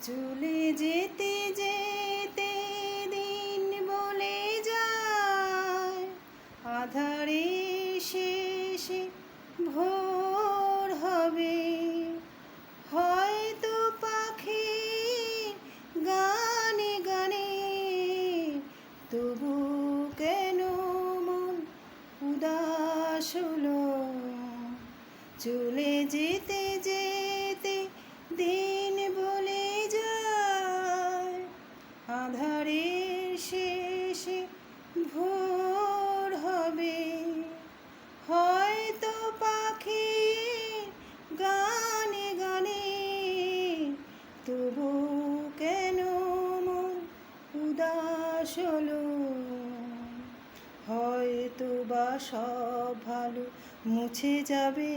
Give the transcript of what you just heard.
চলে যেতে যেতে দিন বলে যায়, আঁধারে শেষে ভোর হবে। হয়তো পাখি গানে গানে, তবু কেন মন উদাস হলো। চলে যেতে যেতে দিন বলে যায়, আঁধারের শেষে ভোর হবে। হয়তো পাখি গানে গানে, তবু কেন মন উদাস হলো। হয়তো বা সব ভালো মুছে যাবে,